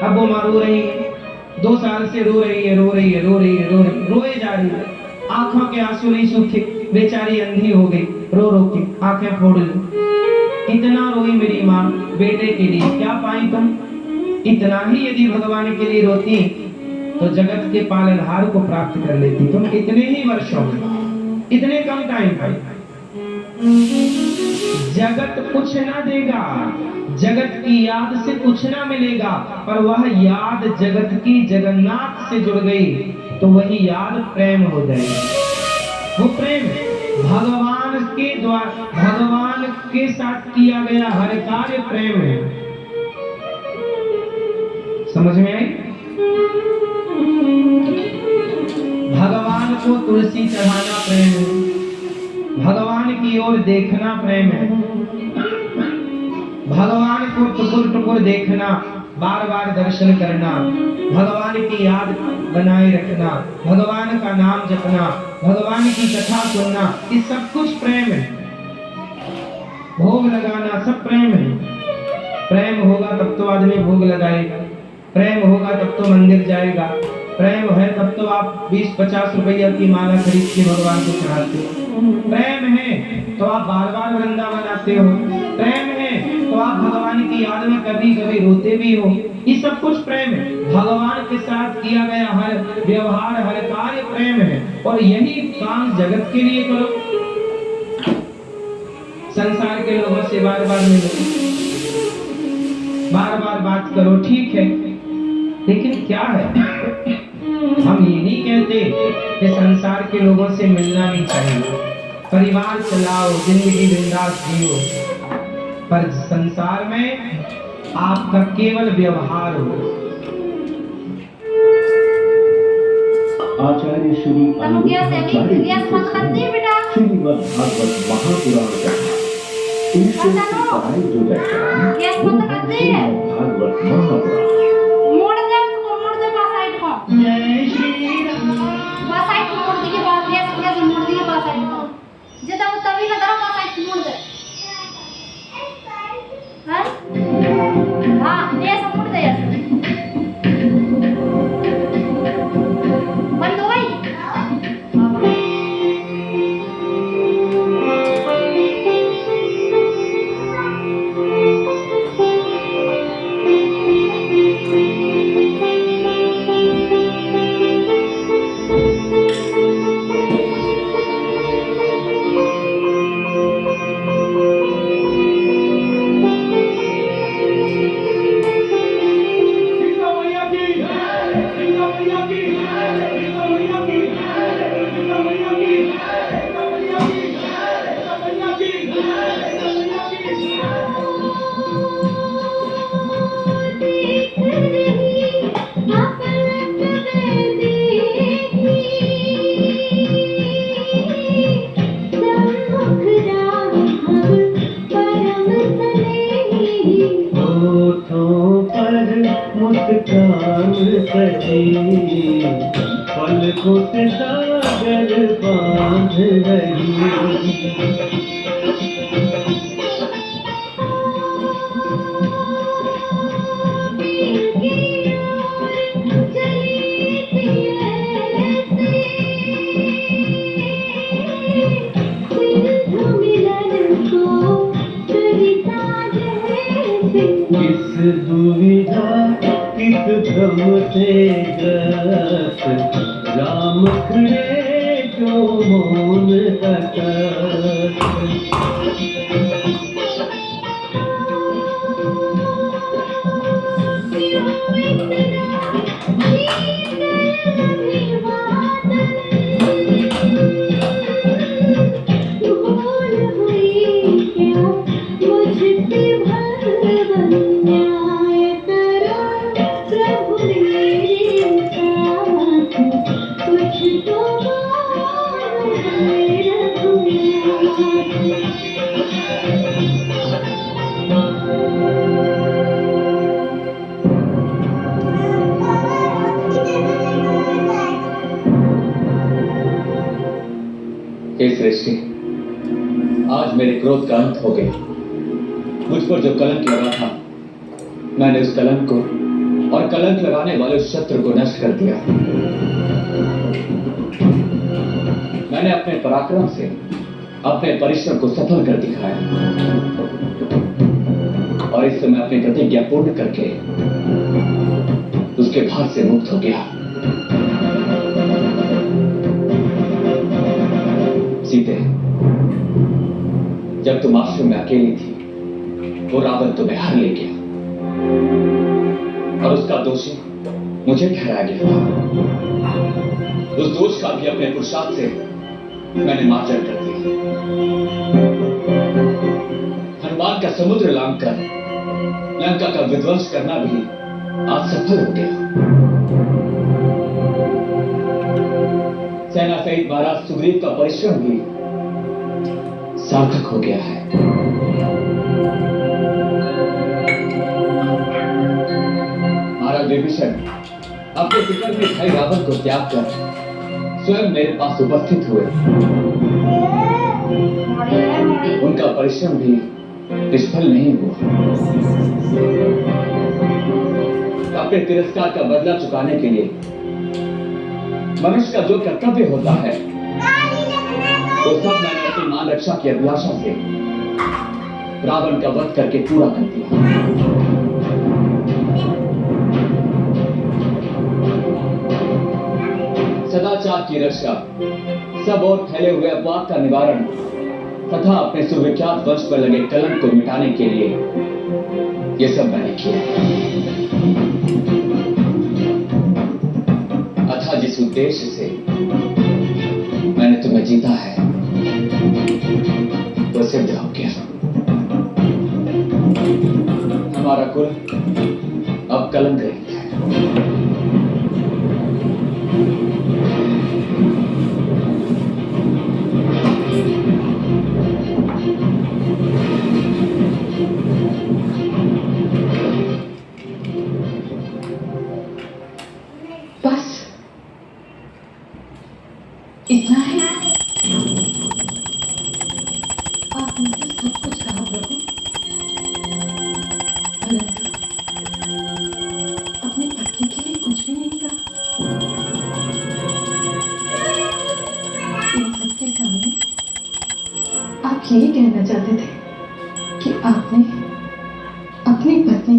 अब वो माँ रो रही है, 2 साल से रो रही है, रो रही है, रो रही है, रो रही, रोए जा रही है, आंखों के आंसू नहीं सूखे, बेचारी अंधी हो गई, रो रो के आंखें फोड़ ली। इतना रोई मेरी माँ बेटे के लिए, क्या पाई तुम? इतना ही यदि भगवान के लिए रोती तो जगत के पालनहार को प्राप्त कर लेती। तुम इतने ही वर्षों में, इतने कम टाइम पर जगत कुछ ना देगा, जगत की याद से कुछ ना मिलेगा, पर वह याद जगत की जगन्नाथ से जुड़ गई तो वही याद प्रेम हो जाएगी। वो प्रेम भगवान के द्वारा, भगवान के साथ किया गया हर कार्य प्रेम है। समझ में आई? भगवान को तुलसी चढ़ाना प्रेम है, भगवान की ओर देखना प्रेम है, भगवान को टुकुर टुकुर देखना, बार बार दर्शन करना, भगवान की याद बनाए रखना, भगवान का नाम जपना, भगवान की कथा सुनना, ये सब कुछ प्रेम है। भोग लगाना सब प्रेम है। प्रेम होगा तब तो आदमी भोग लगाएगा, प्रेम होगा तब तो मंदिर जाएगा, प्रेम है तब तो आप 20-50 रुपया की माला खरीद के भगवान को चढ़ाते हो, प्रेम है तो आप बार बार वृंदावन आते हो, प्रेम है तो आप भगवान की याद में कभी कभी रोते भी हो। ये सब कुछ प्रेम है। भगवान के साथ किया गया हर व्यवहार, हर कार्य प्रेम है। और यही काम जगत के लिए करो। संसार के लोगों से बार बार मिलो, बार बार बात करो, ठीक है, लेकिन क्या है, हम ये नहीं कहते कि संसार के लोगों से मिलना नहीं चाहिए, परिवार चलाओ, जिंदगी बिंदास जियो, पर संसार में आपका केवल व्यवहार हो। आचार्य श्री श्रीमद् भागवत महापुराण कथा ईश्वर की पढ़ाई जो भागवत महापुराण। जय श्री राम। तभी ना करो पास मोड़ दे। हाँ ये सब मोड़ दे बंद हो गई। पलकों से सागर बांध रही। किस दुविधा किस भ्रम से ग्रस्त राम खड़े जो मौन तटस्थ। सृष्टि, आज मेरे क्रोध का अंत हो गया। मुझ पर जो कलंक लगा था, मैंने उस कलंक को और कलंक लगाने वाले उस शत्रु को नष्ट कर दिया। मैंने अपने पराक्रम से अपने परिश्रम को सफल कर दिखाया और इस समय अपनी प्रतिज्ञा पूर्ण करके उसके भार से मुक्त हो गया। सीते, जब तुम आश्रम में अकेली थी, वो रावण तुम्हें हार ले गया और उसका दोषी मुझे ठहराया गया। उस दोष का भी अपने पुरुषार्थ से मैंने मार्जन कर दिया। हनुमान का समुद्र लांघकर लंका का विध्वंस करना भी आज सफल हो गया। सेना सहित महाराज सुग्रीव का परिश्रम भी सार्थक हो गया है। महाराज विभीषण अपने पिता के भाई रावण को त्याग कर स्वयं मेरे पास उपस्थित हुए। उनका परिश्रम भी निष्फल नहीं हुआ। अपने तिरस्कार का बदला चुकाने के लिए मनुष्य का जो कर्तव्य होता है वो सब मैंने अपनी मान रक्षा की अभिलाषा से रावण का वध करके पूरा कर दिया। सदाचार की रक्षा, सब और फैले हुए अपवाद का निवारण तथा अपने सुविख्यात वंश पर लगे कलंक को मिटाने के लिए ये सब मैंने किया। अतः जिस उद्देश्य से मैंने तुम्हें जीता है वो सिद्ध हो गया। हमारा कुल अब कलंक रहित है। बस इतना है। आपने तो सब कुछ कहा प्रभु, परंतु अपनी पत्नी के लिए कुछ भी नहीं कहा। इन सबके सामने आप यही कहना चाहते थे कि आपने अपनी